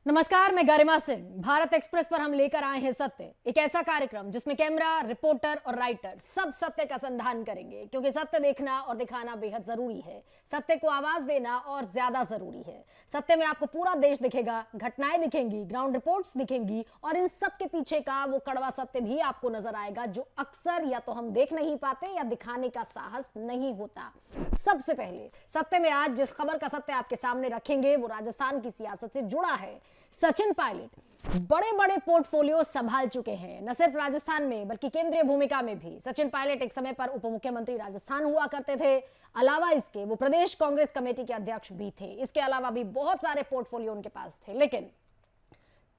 नमस्कार, मैं गरिमा सिंह। भारत एक्सप्रेस पर हम लेकर आए हैं सत्य, एक ऐसा कार्यक्रम जिसमें कैमरा, रिपोर्टर और राइटर सब सत्य का संधान करेंगे, क्योंकि सत्य देखना और दिखाना बेहद जरूरी है। सत्य को आवाज देना और ज्यादा जरूरी है। सत्य में आपको पूरा देश दिखेगा, घटनाएं दिखेंगी, ग्राउंड रिपोर्ट्स दिखेंगी और इन सब के पीछे का वो कड़वा सत्य भी आपको नजर आएगा, जो अक्सर या तो हम देख नहीं पाते या दिखाने का साहस नहीं होता। सबसे पहले सत्य में आज जिस खबर का सत्य आपके सामने रखेंगे वो राजस्थान की सियासत से जुड़ा है। सचिन पायलट बड़े बड़े पोर्टफोलियो संभाल चुके हैं, न सिर्फ राजस्थान में बल्कि केंद्रीय भूमिका में भी। सचिन पायलट एक समय पर उप मुख्यमंत्री राजस्थान हुआ करते थे। अलावा इसके वो प्रदेश कांग्रेस कमेटी के अध्यक्ष भी थे। इसके अलावा भी बहुत सारे पोर्टफोलियो उनके पास थे, लेकिन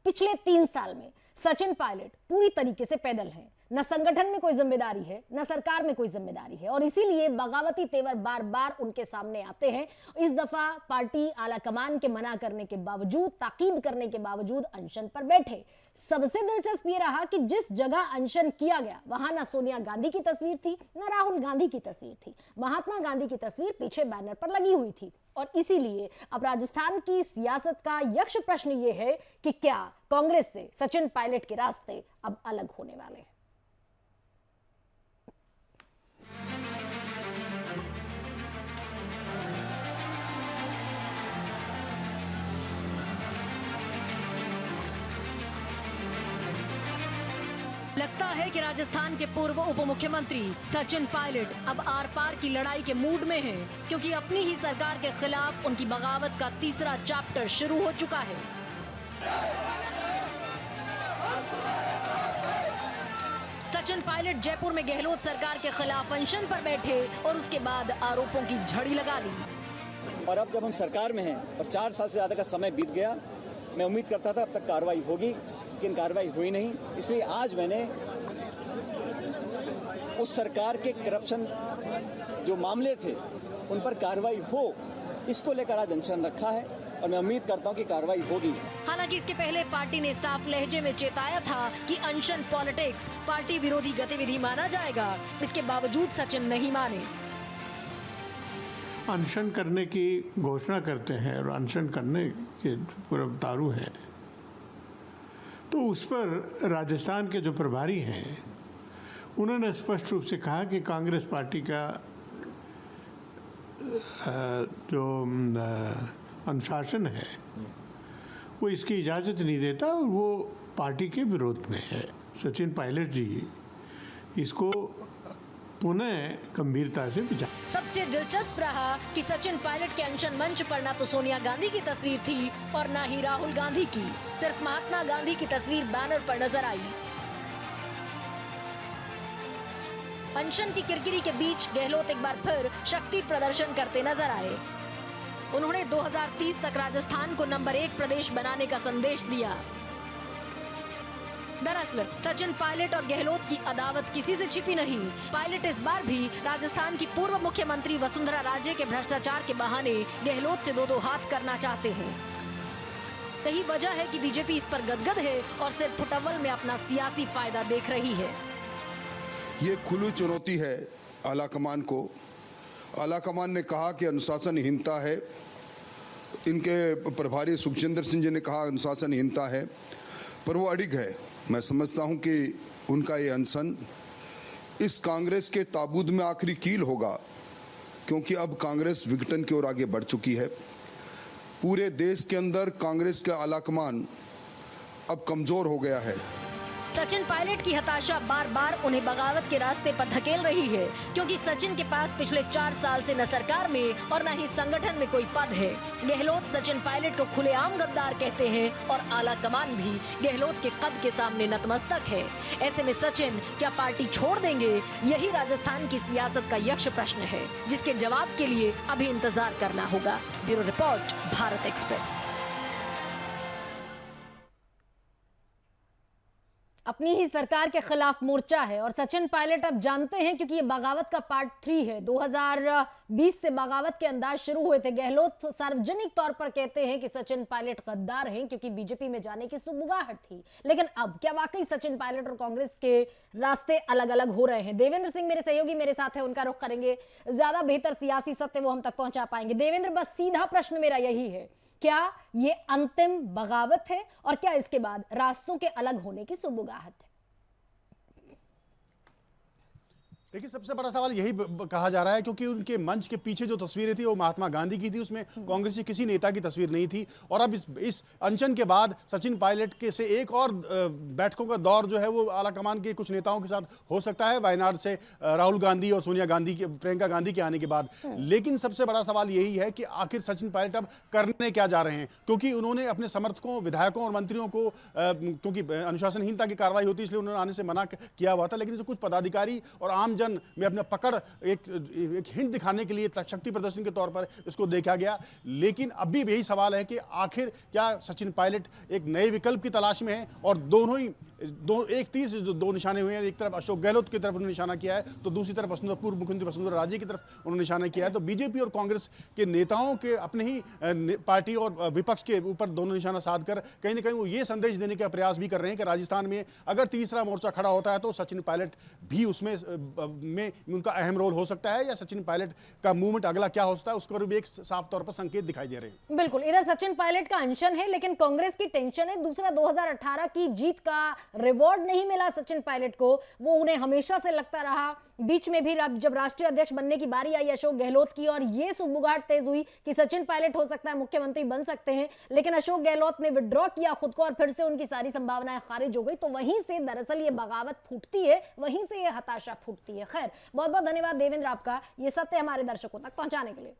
पिछले 3 साल में सचिन पायलट पूरी तरीके से पैदल हैं। न संगठन में कोई जिम्मेदारी है, न सरकार में कोई जिम्मेदारी है, और इसीलिए बगावती तेवर बार बार उनके सामने आते हैं। इस दफा पार्टी आला कमान के मना करने के बावजूद, ताकीद करने के बावजूद अनशन पर बैठे। सबसे दिलचस्प ये रहा कि जिस जगह अनशन किया गया वहां न सोनिया गांधी की तस्वीर थी, न राहुल गांधी की तस्वीर थी। महात्मा गांधी की तस्वीर पीछे बैनर पर लगी हुई थी। और इसीलिए अब राजस्थान की सियासत का यक्ष प्रश्न ये है कि क्या कांग्रेस से सचिन पायलट के रास्ते अब अलग होने वाले हैं। लगता है कि राजस्थान के पूर्व उप मुख्यमंत्री सचिन पायलट अब आर पार की लड़ाई के मूड में हैं, क्योंकि अपनी ही सरकार के खिलाफ उनकी बगावत का तीसरा चैप्टर शुरू हो चुका है। सचिन पायलट जयपुर में गहलोत सरकार के खिलाफ अनशन पर बैठे और उसके बाद आरोपों की झड़ी लगा ली। और अब जब हम सरकार में हैं और 4 साल से ज्यादा का समय बीत गया, मैं उम्मीद करता था अब तक कार्रवाई होगी, लेकिन कार्रवाई हुई नहीं। इसलिए आज मैंने उस सरकार के करप्शन जो मामले थे उन पर कार्रवाई हो, इसको लेकर आज अनशन रखा है और मैं उम्मीद करता हूं कि कार्रवाई होगी। हालांकि इसके पहले पार्टी ने साफ लहजे में चेताया था कि अनशन पॉलिटिक्स, पार्टी विरोधी गतिविधि माना जाएगा। इसके बावजूद सचिन नहीं माने। अनशन करने की घोषणा करते हैं और अनशन करने के पूरा उतारू है, तो उस पर राजस्थान के जो प्रभारी हैं उन्होंने स्पष्ट रूप से कहा कि कांग्रेस पार्टी का जो अनुशासन है वो इसकी इजाज़त नहीं देता और वो पार्टी के विरोध में है। सचिन पायलट जी इसको पुनः गंभीरता से विचार। सबसे दिलचस्प रहा कि सचिन पायलट के अनशन मंच पर न तो सोनिया गांधी की तस्वीर थी और न ही राहुल गांधी की, सिर्फ महात्मा गांधी की तस्वीर बैनर पर नजर आई। अनशन की किरकिरी के बीच गहलोत एक बार फिर शक्ति प्रदर्शन करते नजर आए। उन्होंने 2030 तक राजस्थान को नंबर 1 प्रदेश बनाने का संदेश दिया। दरअसल सचिन पायलट और गहलोत की अदावत किसी से छिपी नहीं। पायलट इस बार भी राजस्थान की पूर्व मुख्यमंत्री वसुंधरा राजे के भ्रष्टाचार के बहाने गहलोत से दो हाथ करना चाहते हैं। यही वजह है कि बीजेपी इस पर गदगद है और सिर्फ फुटअव्वल में अपना सियासी फायदा देख रही है। ये खुली चुनौती है आलाकमान को। आलाकमान ने कहा कि अनुशासनहीनता है, इनके प्रभारी सुखजिंदर सिंह जी ने कहा अनुशासनहीनता है, पर वो अड़िग है। मैं समझता हूं कि उनका ये अनशन इस कांग्रेस के ताबूत में आखिरी कील होगा, क्योंकि अब कांग्रेस विघटन की ओर आगे बढ़ चुकी है। पूरे देश के अंदर कांग्रेस का आलाकमान अब कमजोर हो गया है। सचिन पायलट की हताशा बार बार उन्हें बगावत के रास्ते पर धकेल रही है, क्योंकि सचिन के पास पिछले 4 साल से न सरकार में और न ही संगठन में कोई पद है। गहलोत सचिन पायलट को खुलेआम गद्दार कहते हैं और आला कमान भी गहलोत के कद के सामने नतमस्तक है। ऐसे में सचिन क्या पार्टी छोड़ देंगे? यही राजस्थान की सियासत का यक्ष प्रश्न है, जिसके जवाब के लिए अभी इंतजार करना होगा। Bureau report, Bharat express. अपनी ही सरकार के खिलाफ मोर्चा है और सचिन पायलट अब जानते हैं, क्योंकि ये बगावत का पार्ट 3 है। 2020 से बगावत के अंदाज शुरू हुए थे। गहलोत सार्वजनिक तौर पर कहते हैं कि सचिन पायलट गद्दार हैं, क्योंकि बीजेपी में जाने की सुगबुगाहट थी। लेकिन अब क्या वाकई सचिन पायलट और कांग्रेस के रास्ते अलग अलग हो रहे हैं? देवेंद्र सिंह मेरे सहयोगी मेरे साथ है, उनका रुख करेंगे। ज्यादा बेहतर सियासी सत्य वो हम तक पहुंचा पाएंगे। देवेंद्र, बस सीधा प्रश्न मेरा यही है क्या ये अंतिम बगावत है और क्या इसके बाद रास्तों के अलग होने की सुबुगाहट है? देखिए, सबसे बड़ा सवाल यही कहा जा रहा है, क्योंकि उनके मंच के पीछे जो तस्वीरें थी वो महात्मा गांधी की थी, उसमें कांग्रेस के किसी नेता की तस्वीर नहीं थी। और अब इस अनशन के बाद सचिन पायलट के से एक और बैठकों का दौर जो है वो आलाकमान के कुछ नेताओं के साथ हो सकता है, वायनाड से राहुल गांधी और सोनिया गांधी के, प्रियंका गांधी के आने के बाद। लेकिन सबसे बड़ा सवाल यही है कि आखिर सचिन पायलट अब करने क्या जा रहे हैं, क्योंकि उन्होंने अपने समर्थकों, विधायकों और मंत्रियों को, क्योंकि अनुशासनहीनता की कार्रवाई होती है इसलिए उन्होंने आने से मना किया हुआ था, लेकिन जो कुछ पदाधिकारी और आम में अपना पकड़ एक हिंट दिखाने के लिए शक्ति प्रदर्शन के तौर पर इसको देखा गया। लेकिन अब भी यही सवाल है कि आखिर क्या सचिन पायलट एक नए विकल्प की तलाश में है, और दोनों ही एक तीर से जो दो निशाने हुए हैं, एक तरफ अशोक गहलोत की तरफ उन्होंने निशाना किया है, तो दूसरी तरफ पूर्व मुख्यमंत्री वसुंधरा राजे की तरफ उन्होंने निशाना किया है। तो बीजेपी और कांग्रेस के नेताओं के अपने ही पार्टी और विपक्ष के ऊपर दोनों निशाना साध कर कहीं ना कहीं वो ये संदेश देने का प्रयास भी कर रहे हैं कि राजस्थान में अगर तीसरा मोर्चा खड़ा होता है तो सचिन पायलट भी उसमें उनका अहम रोल हो सकता है, या सचिन पायलट का मूवमेंट अगला क्या हो सकता है उसको भी एक साफ तौर पर संकेत दिखाई दे रहे हैं। बिल्कुल, इधर सचिन पायलट का अनशन है, लेकिन कांग्रेस की टेंशन है। दूसरा, 2018 की जीत का रिवॉर्ड नहीं मिला सचिन पायलट को, वो उन्हें हमेशा से लगता रहा। बीच में भी जब राष्ट्रीय अध्यक्ष बनने की बारी आई अशोक गहलोत की, और ये सुगबुगाहट तेज हुई कि सचिन पायलट हो सकता है मुख्यमंत्री बन सकते हैं, लेकिन अशोक गहलोत ने विड्रॉ किया खुद को और फिर से उनकी सारी संभावनाएं खारिज हो गई। तो वहीं से दरअसल ये बगावत फूटती है, वहीं से ये हताशा फूटती है। खैर, बहुत बहुत धन्यवाद देवेंद्र आपका ये सत्य हमारे दर्शकों तक पहुंचाने के लिए।